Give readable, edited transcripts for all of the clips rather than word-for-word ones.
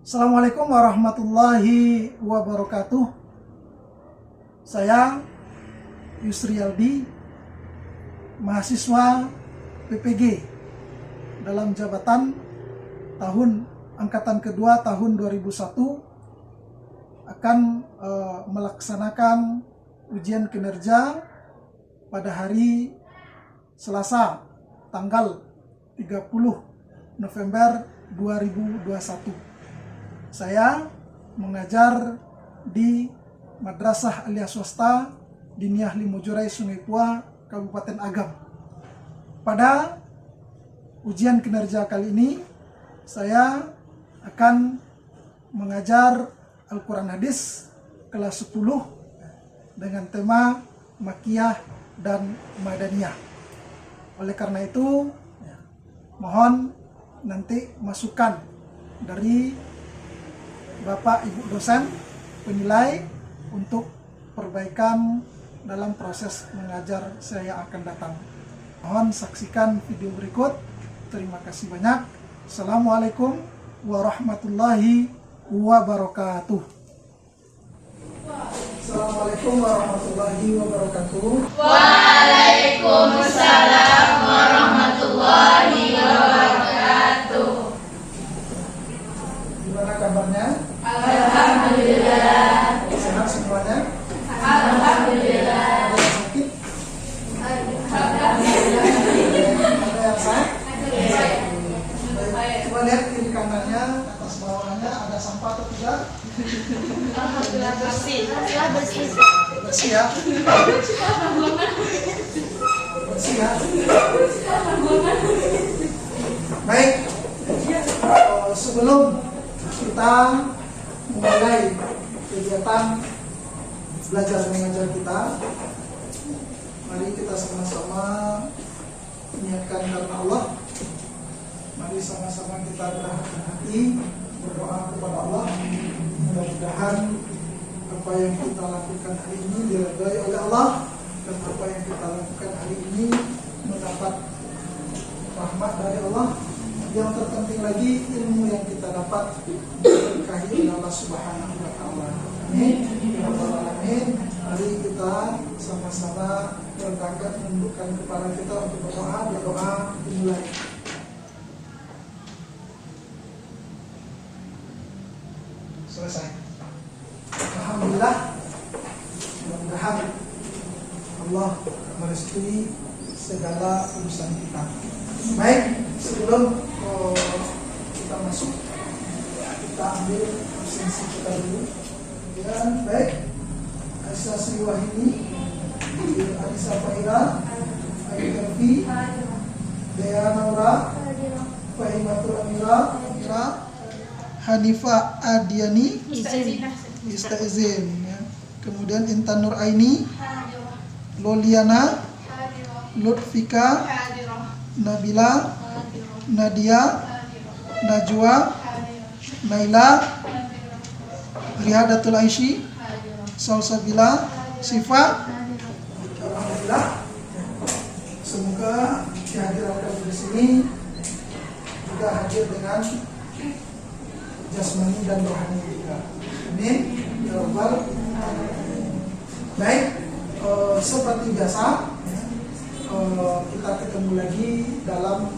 Assalamualaikum warahmatullahi wabarakatuh. Saya Yusri Aldi, mahasiswa PPG dalam jabatan angkatan kedua tahun 2001 akan melaksanakan ujian kinerja pada hari Selasa tanggal 30 November 2021. Saya mengajar di Madrasah Aliyah Swasta Diniyah Limujurai Sungai Pua, Kabupaten Agam. Pada ujian kinerja kali ini, saya akan mengajar Al-Quran Hadis kelas 10 dengan tema Makiyah dan Madaniyah. Oleh karena itu, mohon nanti masukan dari Bapak Ibu dosen penilai untuk perbaikan dalam proses mengajar saya akan datang. Mohon saksikan video berikut. Terima kasih banyak. Assalamualaikum warahmatullahi wabarakatuh. Assalamualaikum warahmatullahi wabarakatuh. Waalaikumsalam warahmatullahi wabarakatuh. Gimana kabarnya? Alhamdulillah. Sehat semuanya? Alhamdulillah. Ada yang sakit? Alhamdulillah. Ada yang sakit? Baik, coba lihat kiri kanannya, atas bawahnya ada sampah atau tidak? Alhamdulillah bersih. Bersih ya? Bersih ya? Baik, sebelum kita memulai kegiatan belajar mengajar kita, mari kita sama-sama niatkan karena Allah. Mari sama-sama kita berhati-hati berdoa kepada Allah. Mudah-mudahan apa yang kita lakukan hari ini diridhai oleh Allah, dan apa yang kita lakukan hari ini mendapat rahmat dari Allah. Yang terpenting lagi, ilmu yang kita dapat diberkahi oleh Allah Subhanahu wa Ta'ala. Amin. Ya Rabbal Alamin. Mari kita sama-sama merendahkan, menundukkan kepala kita untuk berdoa dimulai. Selesai. Alhamdulillah. Mudah-mudahan Allah merestui segala urusan kita. Baik, sebelum kita masuk, kita ambil absensi kita dulu. Kemudian, baik, Aisyah Sri Wahini, Aisyah Fahira, Ayu Herfi, Dea Naura, Fahimatul Amira, Hanifah Adiani, Istazin, ya. Kemudian Intan Nur Aini, Loliana, Lutfika, Nabila, Nadia, Najwa, Naila, Rihadatul Aishi, Salsabila, Sifa. Alhamdulillah. Semoga kehadiran kami di sini juga hadir dengan jasmani dan rohani juga. Amin. Ya Rabbal Alamin. Baik, seperti biasa, kita ketemu lagi dalam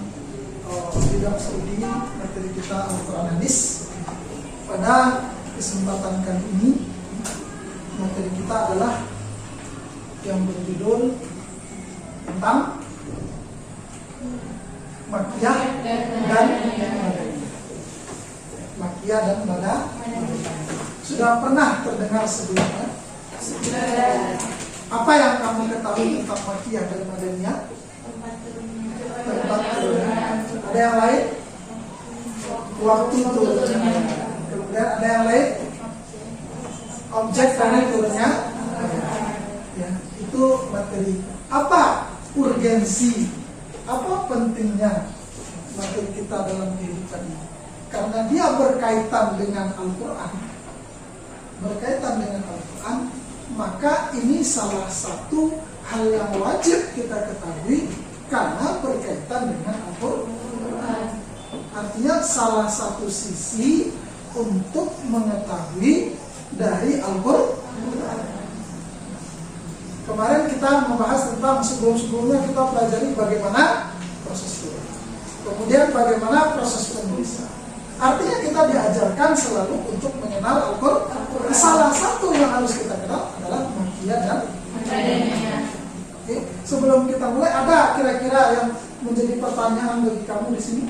bidang studi materi kita Al-Quran Hadis. Pada kesempatan kali ini, materi kita adalah yang berjudul tentang Makiyah dan Madaniyah. Makiyah dan Madaniyah. Sudah pernah terdengar sebelumnya? Apa yang kamu ketahui tentang Makiyah dan Madaniyah? Tempat turunnya. Ada yang lain? Waktu turunnya. Kemudian ada yang lain? Objek dari turunnya. Ya, itu materi. Apa urgensi? Apa pentingnya materi kita dalam kehidupan ini? Karena dia berkaitan dengan Al-Quran. Berkaitan dengan Al-Quran, maka ini salah satu hal yang wajib kita ketahui karena berkaitan dengan Al-Quran. Artinya salah satu sisi untuk mengetahui dari Al-Quran. Kemarin kita membahas tentang sebelum-sebelumnya kita pelajari bagaimana proses tulis, kemudian bagaimana proses penulisan. Artinya kita diajarkan selalu untuk mengenal Al-Quran. Salah satu yang harus kita kenal adalah Makkiyah dan Madaniyah. Oke, sebelum kita mulai, ada kira-kira yang menjadi pertanyaan bagi kamu di sini?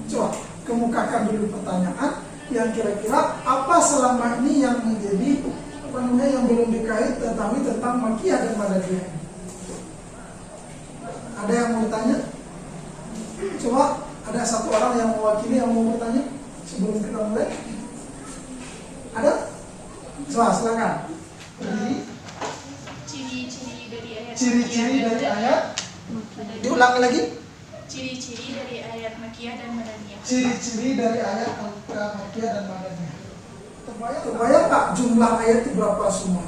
Coba kemukakan dulu pertanyaan yang kira-kira apa selama ini yang menjadi yang belum diketahui tentang Makkiyah dan Madaniyah. Ada yang mau ditanya? Coba ada satu orang yang mewakili yang mau bertanya sebelum kita mulai. Ada? Coba silakan. Ciri-ciri dari ayat. Ciri-ciri dari ayat. Diulangi lagi. Ciri-ciri dari ayat Makkiyah dan Madaniyah. Ciri-ciri dari ayat Makkiyah dan Madaniyah. Terbayang Pak jumlah ayat itu berapa semua?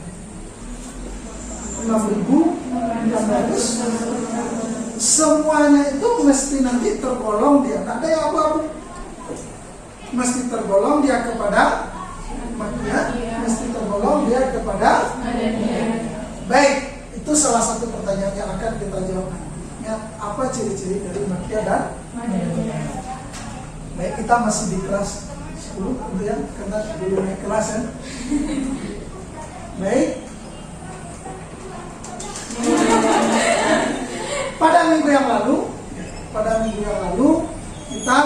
6.600. Semuanya itu mesti nanti tergolong dia. Ada yang apa-apa? Mesti tergolong dia kepada Makkiyah, mesti tergolong dia kepada Madaniyah. Baik, itu salah satu pertanyaan yang akan kita jawab. Ya, apa ciri-ciri dari Makkiyah dan Madaniyah? Baik, kita masih di kelas 10 gitu ya, karena belum naik kelas ya. Baik. Pada minggu yang lalu kita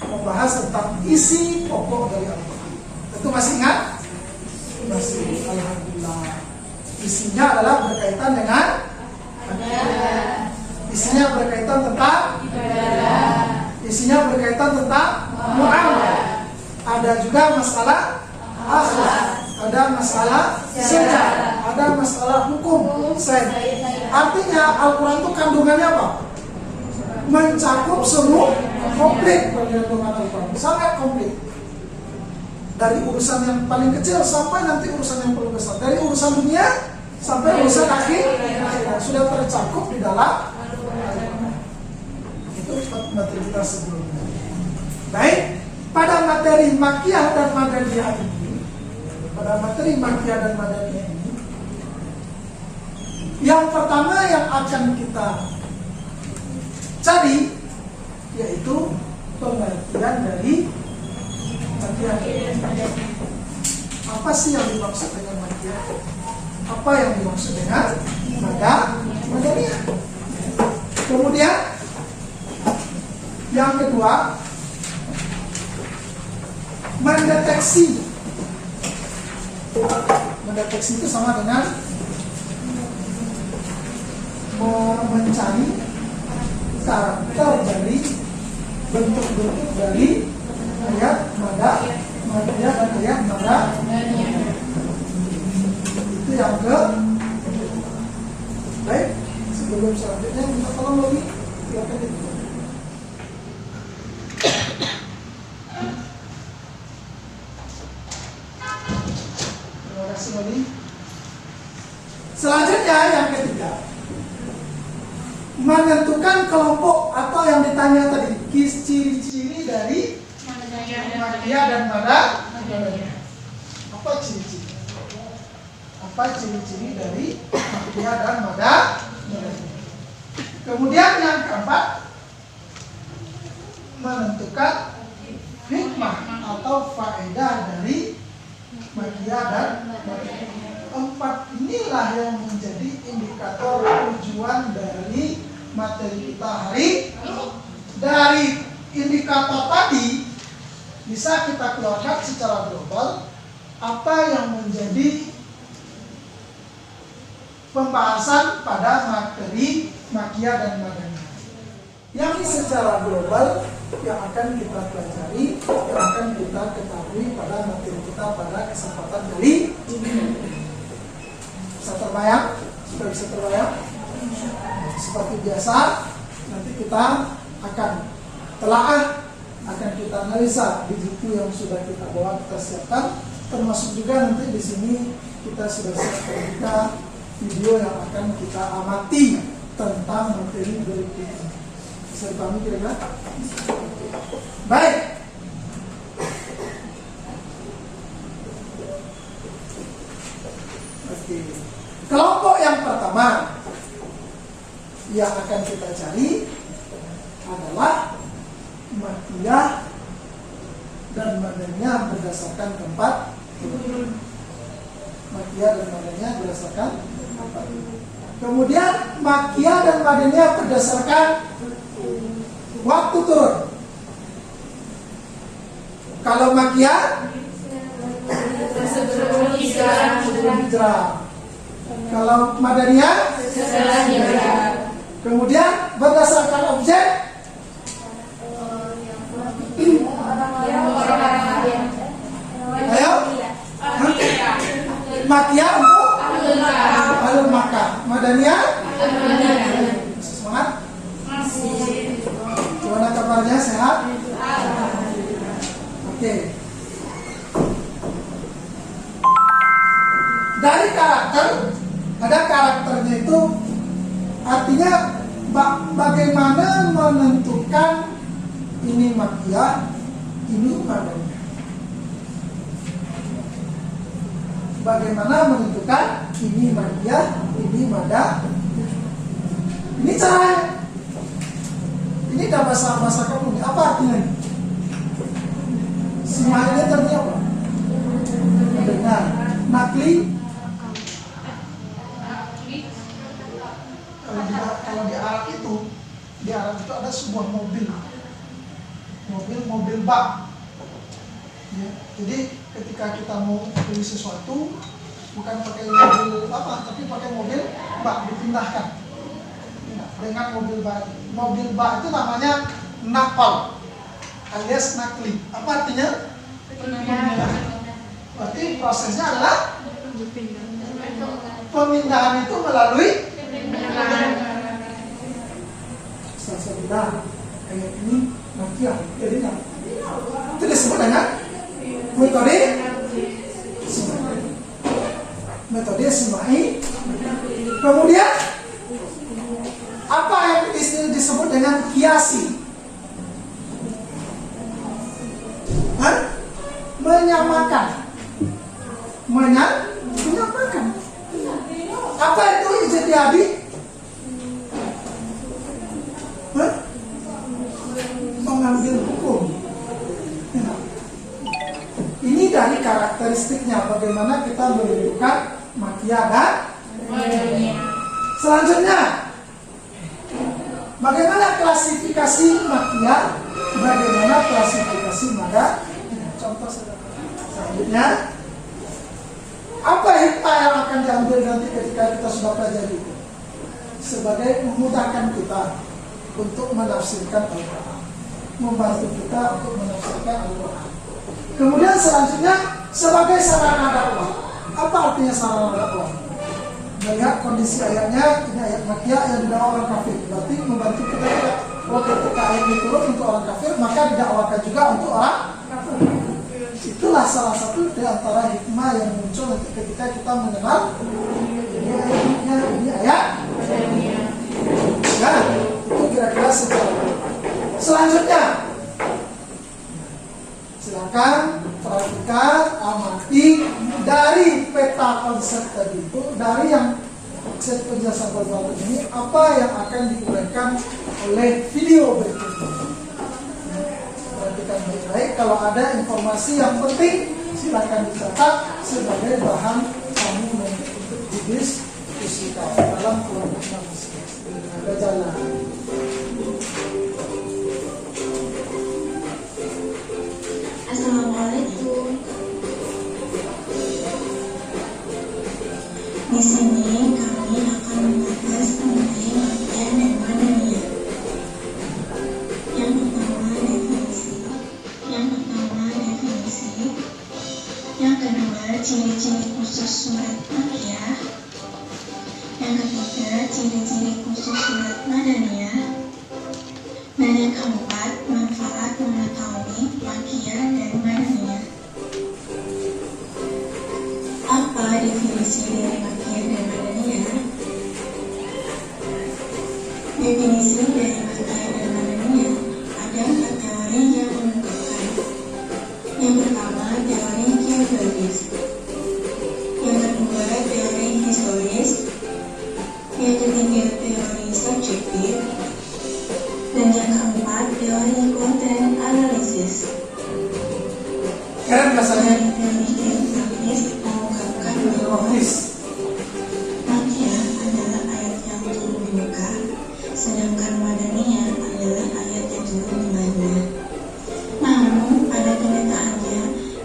membahas tentang isi pokok dari Al-Quran. Itu masih ingat? Masih, alhamdulillah. Isinya adalah berkaitan dengan isinya berkaitan tentang isinya berkaitan tentang muamalah. Ada juga masalah akhlak, ada masalah sejarah, ada masalah hukum. Artinya Al-Quran itu kandungannya apa? Mencakup semua, komplit kandungan Al-Quran, sangat komplit. Dari urusan yang paling kecil sampai nanti urusan yang paling besar, dari urusan dunia sampai urusan akhir sudah tercakup di dalam Al-Quran. Itu materi kita sebelumnya. Baik, pada materi Makkiyah dan Madaniyah ini, yang pertama yang akan kita cari yaitu pengertian dari Makkiyah. Apa sih yang dimaksud dengan Makkiyah? Apa yang dimaksud dengan Madaniyah? Kemudian yang kedua, mendeteksi itu sama dengan mencari karakter dari bentuk-bentuk dari ayat Makkiyah dan ayat Madaniyah. Itu yang ke. Baik, sebelum selanjutnya minta tolong lagi silakan itu. Selanjutnya yang ketiga, menentukan kelompok atau yang ditanya tadi, ciri-ciri dari Makkiyah dan Madaniyah. Apa ciri-ciri? Apa ciri-ciri dari Makkiyah dan Madaniyah? Kemudian yang keempat, menentukan hikmah atau faedah dari Makkiyah dan Madaniyah. Empat inilah yang menjadi indikator tujuan dari materi kita hari ini. Dari indikator tadi bisa kita keluarkan secara global apa yang menjadi pembahasan pada materi Makkiyah dan Madaniyah. Yang secara global yang akan kita pelajari, yang akan kita ketahui pada materi kita pada kesempatan kali ini. Bisa terbayang? Sudah bisa terbayang? Seperti biasa, nanti kita akan telaah, akan kita analisa di buku yang sudah kita bawa, kita siapkan. Termasuk juga nanti di sini kita sudah siapkan juga video yang akan kita amati tentang materi berikut ini. Bisa dipahami kira-kira? Baik, yang akan kita cari adalah Makkiyah dan Madaniyah berdasarkan tempat turun. Makkiyah dan Madaniyah berdasarkan tempat turun. Kemudian Makkiyah dan Madaniyah berdasarkan waktu turun. Kalau Makkiyah Sebelum hijrah. sebelum hijrah. Kalau Madaniyah Setelah hijrah. kemudian berdasarkan objek ayo Makkiyah untuk Ahlul Makkah, Madaniyah semangat. Gimana kabarnya, sehat? Oke. Dari karakter, ada karakternya itu artinya bagaimana menentukan ini Makkiyah, ini Madaniyah. Bagaimana menentukan ini Makkiyah, ini Madaniyah. Ini caranya. Ini dah bahasa kamu nih. Apa artinya? Simahnya ternyata apa? Mendengar. Nakli. Kalau di Arab itu, ada sebuah mobil bak. Ya, jadi ketika kita mau beli sesuatu, bukan pakai mobil apa, tapi pakai mobil bak, dipindahkan. Nah, dengan mobil bak itu namanya nakal, alias nakli. Apa artinya? Berarti prosesnya adalah pemindahan itu melalui saya bilang ayat ini Makkiyah, jadi itu disebut dengan metode Simai. Kemudian apa yang disebut dengan kiasi? Menyamakan. Menyamakan. Apa itu ijtihadi? Mengambil hukum. Ini dari karakteristiknya, bagaimana kita menentukan Makkiyah dan Madaniyah. Selanjutnya, bagaimana klasifikasi Makkiyah, bagaimana klasifikasi Madaniyah. Contoh selanjutnya, apa hikmah yang akan diambil nanti ketika kita sudah pelajari itu? Sebagai memudahkan kita untuk menafsirkan Al-Quran, membantu kita untuk menafsirkan Al-Quran. Kemudian selanjutnya, sebagai sarana dakwah. Apa artinya sarana dakwah? Melihat kondisi ayatnya, ini ayat Makkiyah yang didakwah orang kafir, berarti membantu kita juga. Kalau ketika ayat ini turun untuk orang kafir, maka didakwakan juga untuk orang kafir. Itulah salah satu di antara hikmah yang muncul nanti ketika kita mengenal ini ayatnya, ini ayat. Nah, itu kira-kira sejarah. Selanjutnya, silakan perhatikan, amati dari peta konsep tadi itu, dari yang konsep penjelasan berbagai ini, apa yang akan diuraikan oleh video berikutnya. Perhatikan baik-baik, kalau ada informasi yang penting, silakan dicatat sebagai bahan kamu untuk didiskusikan dalam kelompok diskusi. Ada jalan. Assalamualaikum. Di sini kami akan membahas mengenai Makkiyah dan Madaniyah. Yang pertama definisi, yang kedua ciri-ciri khusus surat Makkiyah, yang ketiga ciri-ciri khusus surat Madaniyah, dan yang keempat manfaat mengetahui Makkiyah dan Madaniyah. Apa definisi dari Makkiyah dan Madaniyah? Definisi dari Makkiyah dan Madaniyah ada 4 teori yang menentukan. Yang pertama, teori geografis. Yang kedua, teori historis. Yang ketiga, teori subjektif. Dan yang keempat, teori konten analisis. Keren bahasanya. Dari teori geografis mengungkapkan bahwa Makkiyah adalah ayat yang turun di Mekah, sedangkan Madaniyah adalah ayat yang turun di Madinah. Namun, pada kenyataannya,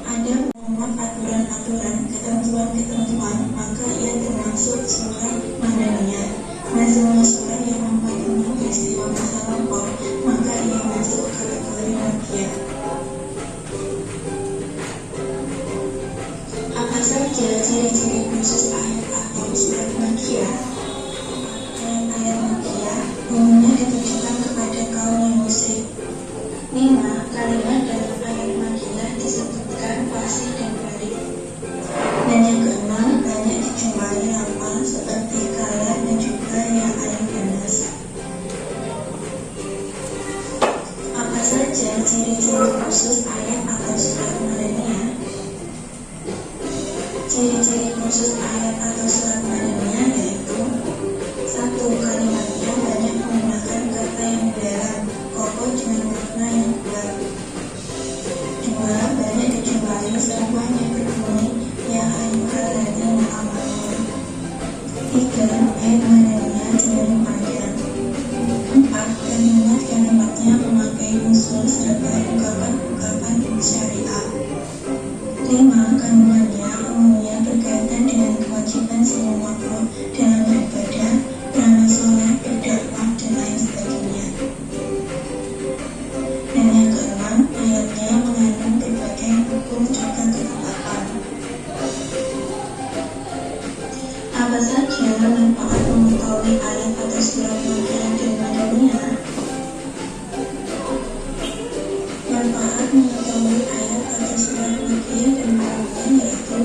ada membuat aturan-aturan, ketentuan-ketentuan, maka ia termasuk surah Madaniyah. Dan semua surah yang membuat tentang peristiwa masa lampau, maka ia masuk kategori Makkiyah. Apa saja ciri-ciri khusus ayat atau surat Makkiyah? Ayat Makkiyah umumnya ditujukan kepada kaum yang musyrik. 5. Kalimat dalam ayat Makkiyah disebutkan fasih dan baligh. Dan yang keenam, banyak dijumpai lafal seperti kala dan juga ya ayyuhannas. Apa saja ciri-ciri khusus ayat atau surat Madaniyah? Ciri-ciri khusus ayat atau surat Madaniyah yaitu 1. Kalimatnya banyak menggunakan kata yang mendalam, kokoh dengan makna yang kuat. 2. Banyak dijumpai seruan yang berbunyi ya ayyuhalladzina amanu. 3. Ayat Madaniyah cenderung panjang. 4. Kalimat-kalimatnya memakai usul serta ungkapan-ungkapan syariah. 5. Kandungannya umumnya berkaitan dengan kewajiban semua makhluk dalam beribadah, beramal soleh, berdakwah, dan lain sebagainya. Dan yang keenam, ayatnya mengandung berbagai hukum juga ketetapan. Apa saja manfaat mengetahui ayat atau surat Makkiyah dan Madaniyah? Manfaat mengetahui ayat atau surat Makkiyah dan Madaniyah yaitu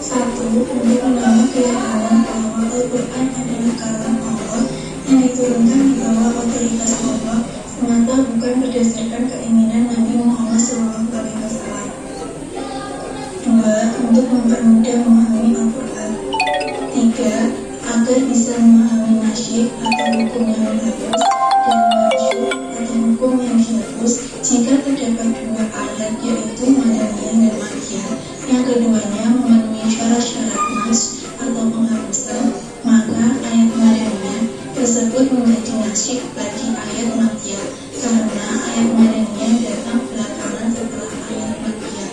1. Untuk menambah keyakinan bahwa Al-Quran adalah kalam Allah yang diturunkan di bawah otoritas Allah semata, bukan berdasarkan keinginan Nabi Muhammad SAW. 2. Untuk mempermudah memahami Al-Quran. 3. Agar bisa memahami nasyid atau hukum yang bagus dan mansyur atau hukum yang dihapus jika terdapat dua ayat yaitu Madaniyah dan Makkiyah. Yang keduanya memenuhi syarat-syarat nas atau penghapusan, maka ayat Madaniyah tersebut menjadi nasyid bagi ayat Makkiyah karena ayat Madaniyah datang belakangan setelah ayat Makkiyah.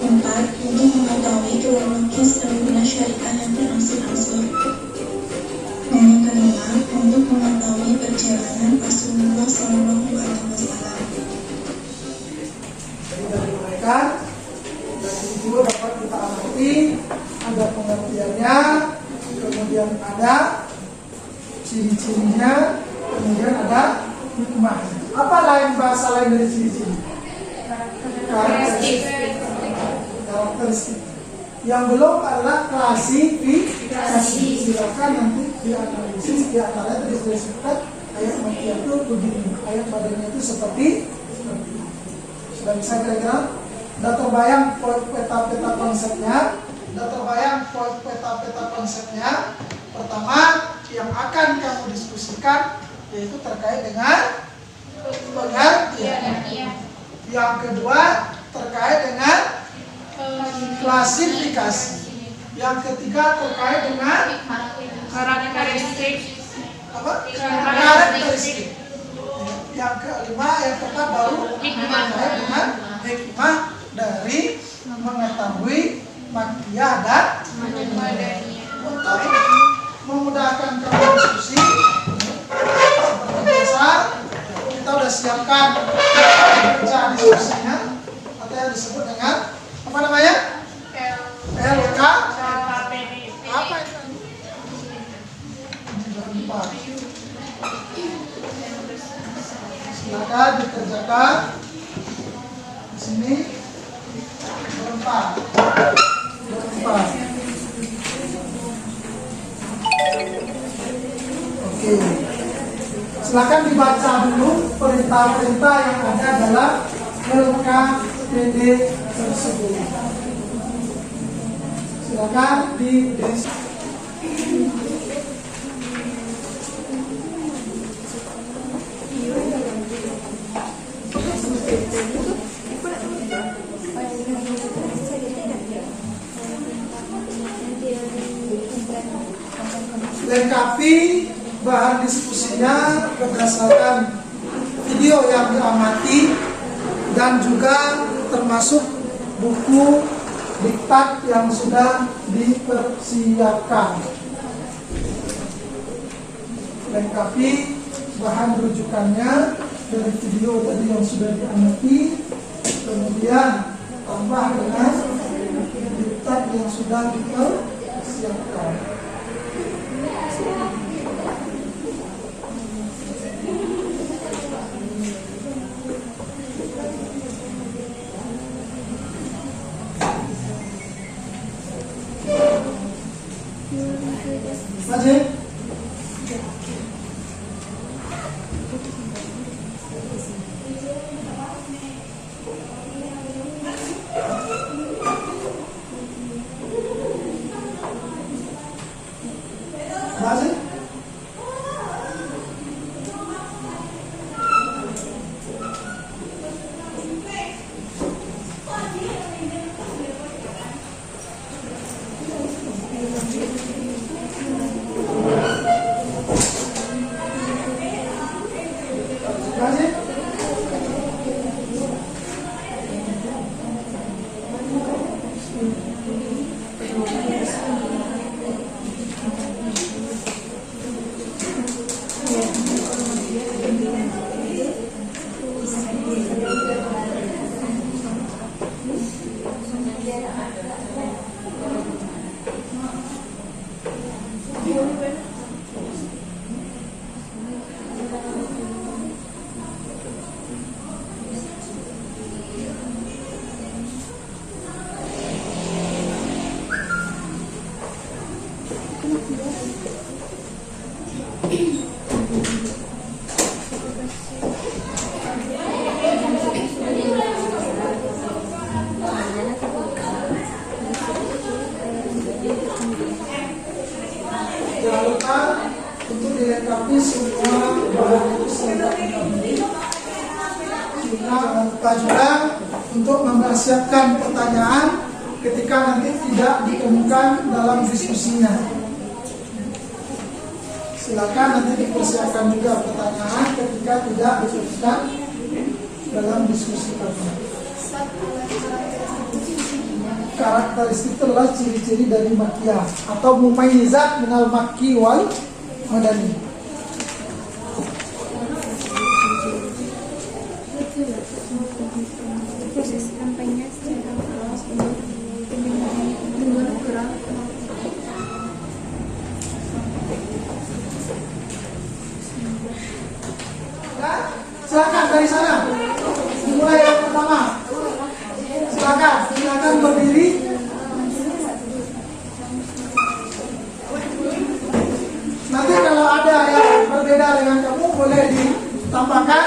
4. Untuk mengetahui kronologis fenomena syariah yang berangsur-angsur. Dan yang kelima, untuk mengetahui perjalanan Rasulullah SAW. Jadi dari mereka, dari itu dapat kita amati, ada pengertiannya, kemudian ada ciri-cirinya, kemudian ada hikmahnya. Apa lain bahasa lain dari ciri-ciri? Karakteristik. Yang belum adalah klasifikasi. Silakan nanti dianalisis di antara itu disebutkan ayat Makkiyah itu begini, ayat Madaniyah itu seperti ini. Sudah bisa kira-kira? Sudah terbayang peta-peta konsepnya? Sudah terbayang peta-peta konsepnya? Pertama, yang akan kamu diskusikan yaitu terkait dengan pengertian. Yang kedua, terkait dengan klasifikasi. Yang ketiga, terkait dengan karakteristik. apa? Karakteristik. Yang kelima, yang keempat baru terkait dengan hikmah dari mengetahui Makkiyah dan Madaniyah. untuk memudahkan kamu diskusi seperti biasa kita sudah siapkan kerja diskusinya atau yang disebut dengan apa namanya? LK. Apa itu? Silakan dikerjakan di sini berempat. Oke. Silakan dibaca dulu perintah-perintah yang ada dalam LKPD tersebut. Silakan di lengkapi bahan diskusinya berdasarkan video yang diamati dan juga termasuk buku diktat yang sudah dipersiapkan. Lengkapi bahan rujukannya dari video tadi yang sudah diamati, kemudian tambah dengan diktat yang sudah dipersiapkan. Majid. Majid. Majid. Jangan lupa untuk dilengkapi semua bahan itu selengkap-lengkapnya. Jangan lupa juga untuk mempersiapkan pertanyaan ketika nanti tidak ditemukan dalam diskusinya. Silakan nanti dipersiapkan juga pertanyaan ketika tidak ditemukan dalam diskusi kami. Karakteristik adalah ciri-ciri dari Makkiyah atau mumayyizat minal Makki wal Madani. Proses kampanye secara gerak. Silakan dari sana. Dimulai yang pertama. Silakan berdiri. Nanti kalau ada yang berbeda dengan kamu boleh ditambahkan.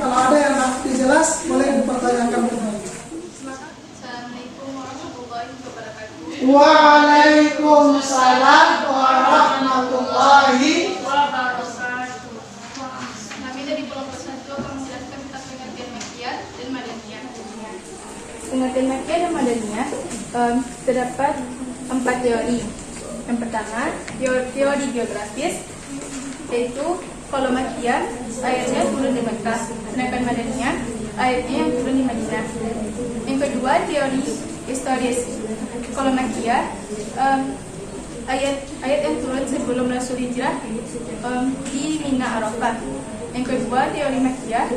Kalau ada yang tidak jelas boleh dipertanyakan kembali. Assalamualaikum warahmatullahi wabarakatuh. Waalaikumsalam warahmatullahi Wabarakatuh. Kami dari kelompok 1 akan menjelaskan tentang pengertian Makkiyah dan Madaniyah. Pengertian Makkiyah dan Madaniyah terdapat 4 teori. Yang pertama, teori geografis, yaitu kalau Makkiyah ayatnya turun di Mekah, sedangkan Madaniyah ayatnya yang turun di Madinah. Yang kedua, teori historis. Kalau Makkiyah ayat yang turun sebelum Rasul hijrah di Mina Arafah. Yang kedua, teori Makkiyah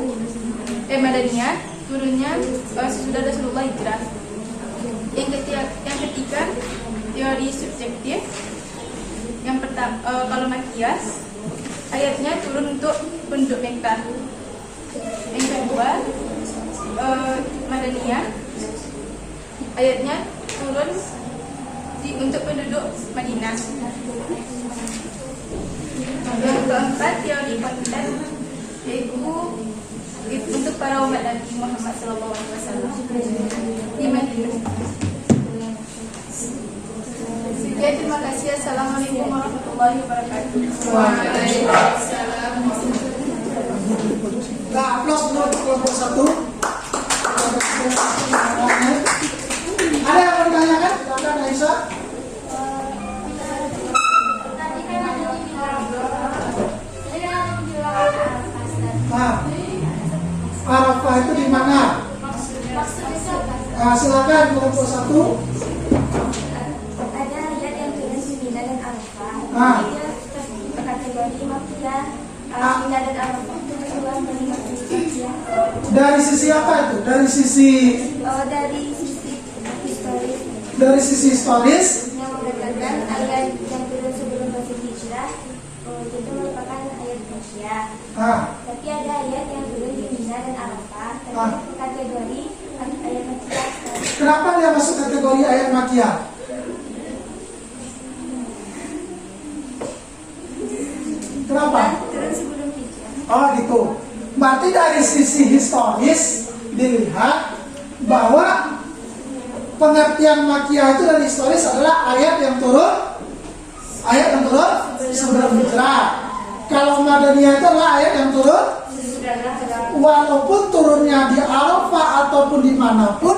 Madaniyah turunnya sesudah Rasulullah hijrah. Yang ketiga, teori subjektif. Yang pertama, kalau Makkiyah ayatnya turun untuk penduduk Mekah. Yang kedua, Madaniyah ayatnya turun untuk penduduk Madinah. Yang keempat, teori konten, yaitu untuk para umat Nabi Muhammad SAW di Madinah. Sekian, terima kasih. Assalamualaikum warahmatullahi wabarakatuh. Waalaikumsalam. Nah, aplaus dulu untuk kelompok 1. Ada yang mau ditanyakan? Silakan Aisyah. Tadi kan ada di Arafah. Ah. Dia kategori Makkiyah. Al-Mina dan Arafah itu keluar dari Makkiyah. Dari sisi apa itu? Dari sisi Historis historis. yang mengatakan ayat yang turun sebelum masuk hijrah itu merupakan ayat Makkiyah. Tapi ada ayat yang turun di Mina dan Arafah, tapi kategori ayat Makkiyah. Kenapa dia masuk kategori ayat Makkiyah? Kenapa? Turun sebelum hijrah. Oh gitu. Berarti dari sisi historis dilihat bahwa pengertian Makkiyah itu dari historis adalah ayat yang turun sebelum hijrah. Kalau Madaniyah itu adalah ayat yang turun walaupun turunnya di Arafah ataupun dimanapun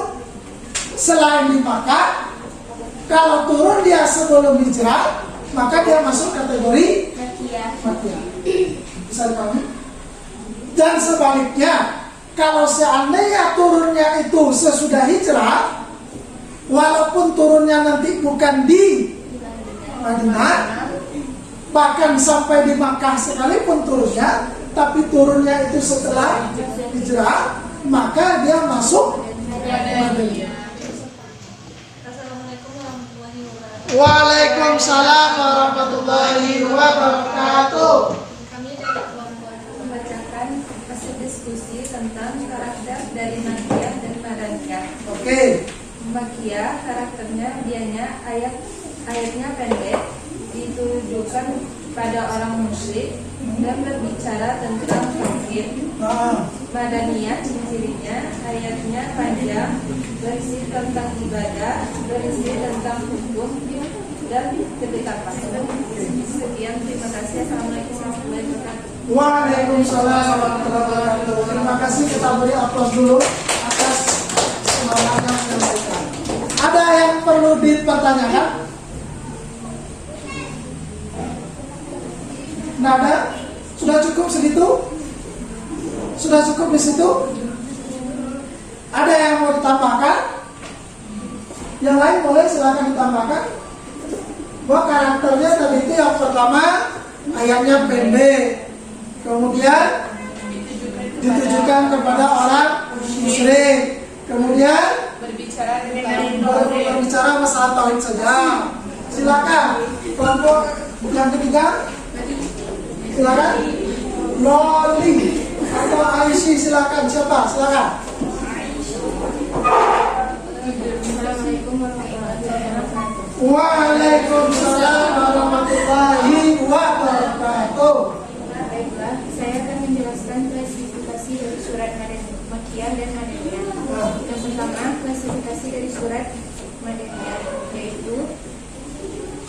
selain di Makkah. Kalau turun dia sebelum hijrah, maka dia masuk kategori Makkiyah. Bisa dipahami? Dan sebaliknya, kalau seandainya turunnya itu sesudah hijrah, walaupun turunnya nanti bukan di Madinah, bahkan sampai di Makkah sekalipun turunnya, tapi turunnya itu setelah hijrah, maka dia masuk Madinah. Waalaikumsalam warahmatullahi wabarakatuh. Kami dari kelompok membacakan hasil diskusi tentang karakter dari Makkiyah dan Madaniyah. Oke. Makkiyah karakternya ayatnya pendek, ditujukan pada orang musyrik dan berbicara tentang tauhid. Madaniyah ciri-cirinya ayatnya panjang, berisi tentang ibadah, berisi tentang hukum dan ketetapan. Sekian, terima kasih. Assalamualaikum warahmatullahi wabarakatuh. Waalaikumsalam warahmatullahi wabarakatuh. Terima kasih, kita beri aplaus dulu atas semangatnya menyampaikan. Ada yang perlu dipertanyakan? Nggak ada? Sudah cukup segitu? Sudah cukup di situ? Ada yang mau ditambahkan? Yang lain boleh silakan ditambahkan. Bahwa karakternya tadi itu yang pertama ayatnya pendek, kemudian ditujukan kepada orang musyrik, kemudian berbicara masalah tauhid saja. Silakan kelompok yang ketiga, silakan. Loli atau Aisyah, silakan. Siapa? Silakan. Assalamualaikum warahmatullahi wabarakatuh. Waalaikumsalam warahmatullahi wabarakatuh. Baiklah, saya akan menjelaskan klasifikasi dari surat Makkiyah dan Madaniyah. Yang pertama, klasifikasi dari surat Madaniyah, yaitu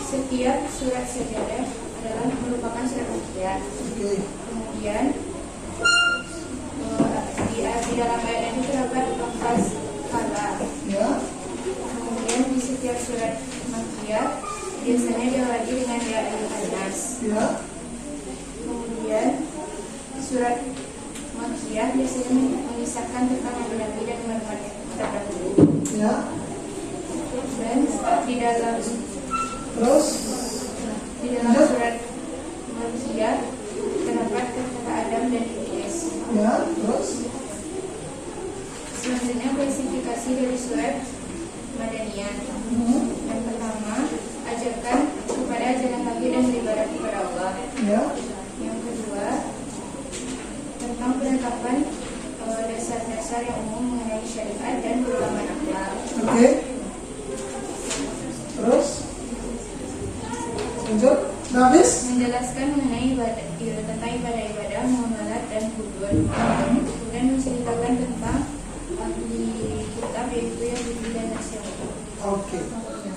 setiap surat sajadah adalah merupakan surat Makkiyah. Kemudian di dalam ayat itu terdapat lafaz kala. Kemudian di setiap surat Makkiyah biasanya diawali dengan ya ayyuhan-nas. Kemudian surat Makkiyah biasanya mengisahkan tentang nabi-nabi dan umat terdahulu. Dan di dalam surat Makkiyah terdapat kata Adam dan Iblis. Selanjutnya klasifikasi dari surat Madaniyah. Yang pertama, ajakan kepada jalan kaki dan beribadah kepada Allah. Yang kedua, tentang penetapan dasar-dasar yang umum mengenai syariat dan keutamaan akhlak. Terus lanjut. Habis Menjelaskan mengenai tentang ibadah-ibadah, muamalat dan hudud. Kemudian menceritakan tentang ahli kitab yaitu Yahudi dan Nasrani.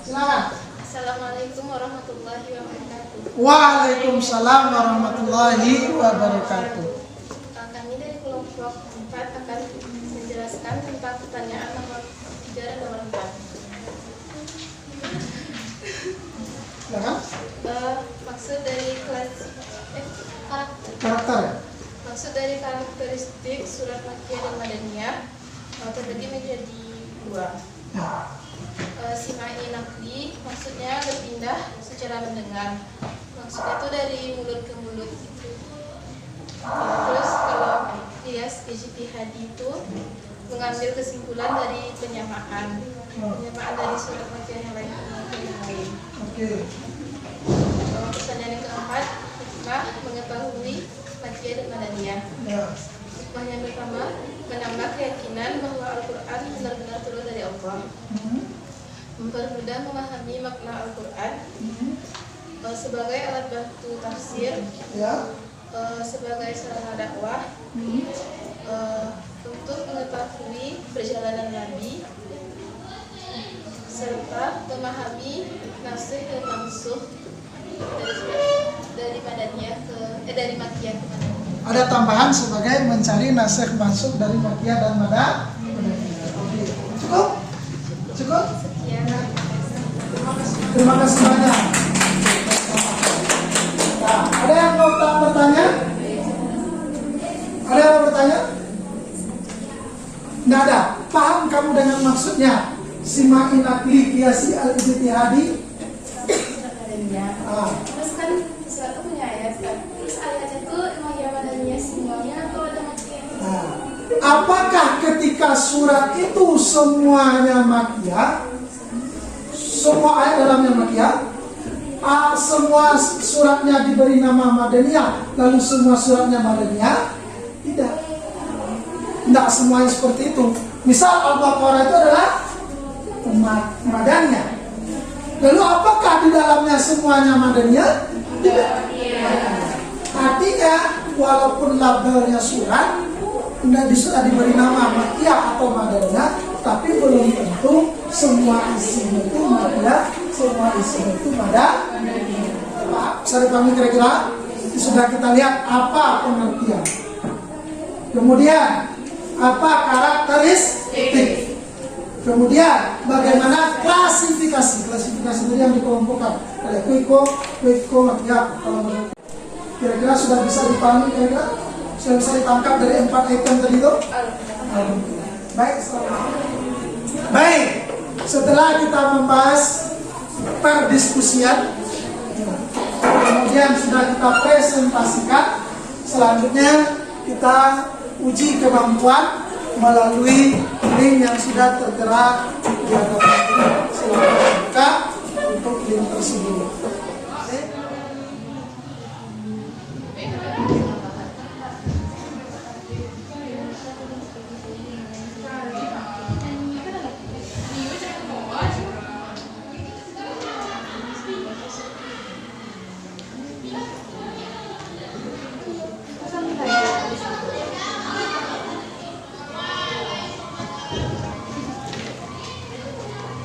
Silakan. Assalamualaikum warahmatullahi wabarakatuh. Waalaikumsalam warahmatullahi wabarakatuh. Kami dari kelompok 4 akan menjelaskan tentang pertanyaan nomor 3 dan nomor 4. Silakan. Maksud dari Karakter. Maksud dari karakteristik surat Makkiyah dan Madaniyah terbagi menjadi dua. Simai nakli maksudnya berpindah secara mendengar. Maksudnya itu dari mulut ke mulut gitu. Terus kalau kias ijtihadi itu mengambil kesimpulan dari penyamaan dari surat Makkiyah yang lain ke yang lain. Oke. Pertanyaan yang keempat, hikmah mengetahui Makkiyah dan Madaniyah. Ya. Hikmah yang pertama, menambah keyakinan bahwa Al-Quran benar-benar turun dari Allah. Mempermudah memahami makna Al-Quran sebagai alat bantu tafsir, Ya. sebagai sarana dakwah, untuk mengetahui perjalanan Nabi, serta memahami nasikh dan mansukh dari Madaniyah dari Makkiyah ke Madaniyah. Ada tambahan sebagai mencari nasikh mansukh dari Makkiyah dan Madaniyah. Oke. Cukup? Cukup? Sekian. Terima kasih banyak. Nah, ada yang mau bertanya? Ada yang mau bertanya? Nggak ada. Paham kamu dengan maksudnya? Simai nakli kiasi al-ijtihadi. Terus kan suatu punya ayat kan. Terus ayatnya itu emang ya Madaniyah semuanya atau ada Makkiyah? Nah, apakah ketika surat itu semuanya Makkiyah? Semua ayat dalamnya Makkiyah? Semua suratnya diberi nama Madaniyah, lalu semua suratnya Madaniyah? Tidak. Tidak semuanya seperti itu. Misal Al-Baqarah itu adalah Madaniyah. Lalu apakah di dalamnya semuanya Madaniyah? Tidak. Artinya walaupun labelnya surat sudah diberi nama Makkiyah atau Madaniyah, tapi belum tentu semua isinya itu Makkiyah, semua isinya itu Madaniyah. Bisa dipahami kira-kira? Sudah kita lihat apa pengertian. Kemudian apa karakteristik. Kemudian bagaimana klasifikasi tadi yang dikelompokkan. Ada kuiko, Makkiyah. Kira-kira sudah bisa dipahami kira-kira? Sudah bisa ditangkap dari 4 item tadi itu? Baik, setelah kita membahas perdiskusian, kemudian sudah kita presentasikan, selanjutnya kita uji kemampuan melalui link yang sudah tertera di hadapan kita. Silakan buka untuk link tersebut.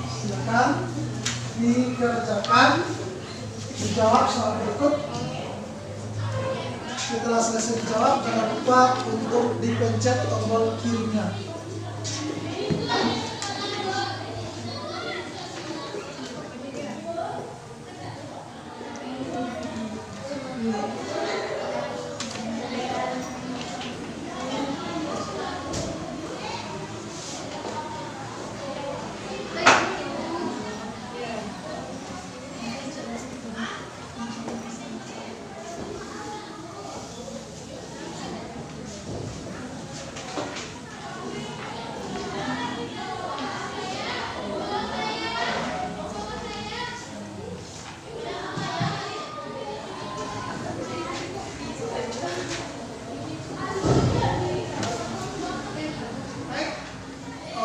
Silakan dikerjakan, dijawab soal berikut. Setelah selesai dijawab, jangan lupa untuk dipencet tombol kirinya.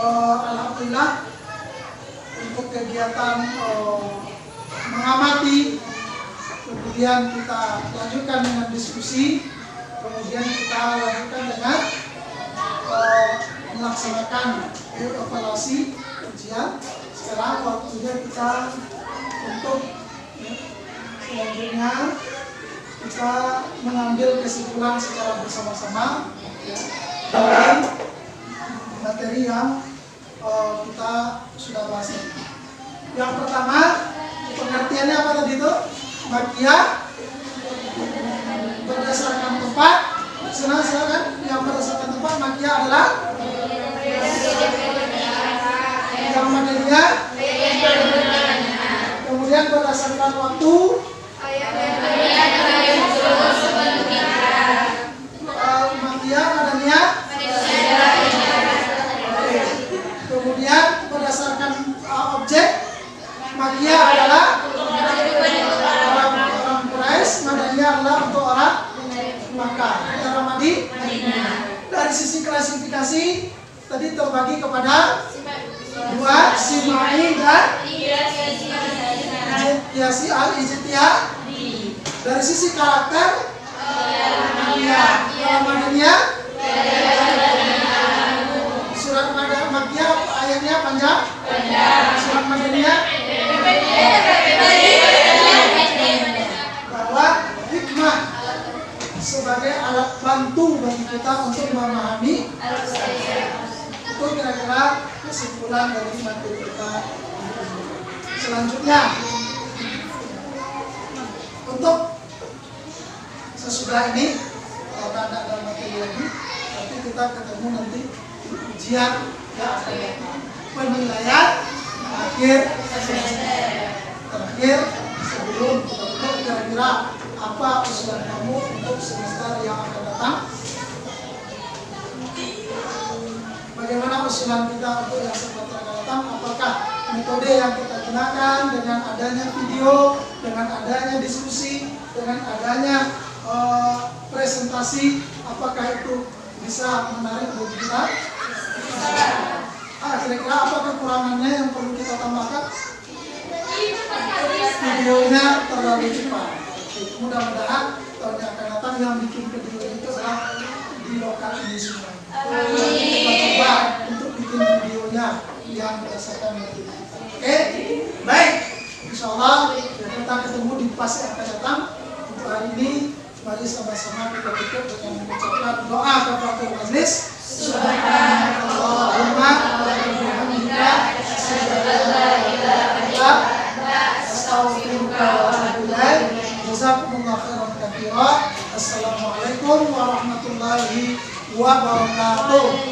Alhamdulillah untuk kegiatan mengamati, kemudian kita lanjutkan dengan diskusi, kemudian kita lanjutkan dengan melaksanakan evaluasi ujian. Sekarang waktunya kita untuk selanjutnya kita mengambil kesimpulan secara bersama-sama dari materi yang kita sudah bahas. Yang pertama, pengertiannya apa tadi itu? Makkiyah berdasarkan tempat. Silakan. Yang berdasarkan tempat Makkiyah adalah yang Madaniyah artinya adalah untuk orang Makkah. Negara dari sisi klasifikasi tadi terbagi kepada dua, Simai dan Ijtihadi al-Ijtihad. Dari sisi karakter Makkiyah. Kalau Madaniyah surat Makkiyah ayatnya panjang. Surat Madaniyah bahwa hikmah sebagai alat bantu bagi kita untuk memahami. Itu kira-kira kesimpulan dari materi kita. Selanjutnya, untuk sesudah ini kalau tidak ada materi lagi, tapi kita ketemu nanti ujian yang akan datang. Penilaian akhir terakhir sebelum kita tutup, kira-kira apa usulan kamu untuk semester yang akan datang? Bagaimana usulan kita untuk yang semester akan datang? Apakah metode yang kita gunakan dengan adanya video, dengan adanya diskusi, dengan adanya presentasi, apakah itu bisa menarik bagi kita? Kira-kira apa kekurangannya yang perlu kita tambahkan? Videonya terlalu cepat. Mudah-mudahan tahun yang akan datang yang bikin video itu adalah di lokal ini semua. Kita coba untuk bikin videonya yang berdasarkan itu. Oke, baik. Insya Allah kita ketemu di pas yang akan datang. Untuk hari ini, mari sama-sama kita tutup dengan mengucapkan doa kafaratul majlis. Subhanallahumma wa bihamdika asyhadu an la ilaha illa anta astaghfiruka wa atubu ilaik. Jazakumullahu khairan katsiran. Assalamualaikum warahmatullahi wabarakatuh.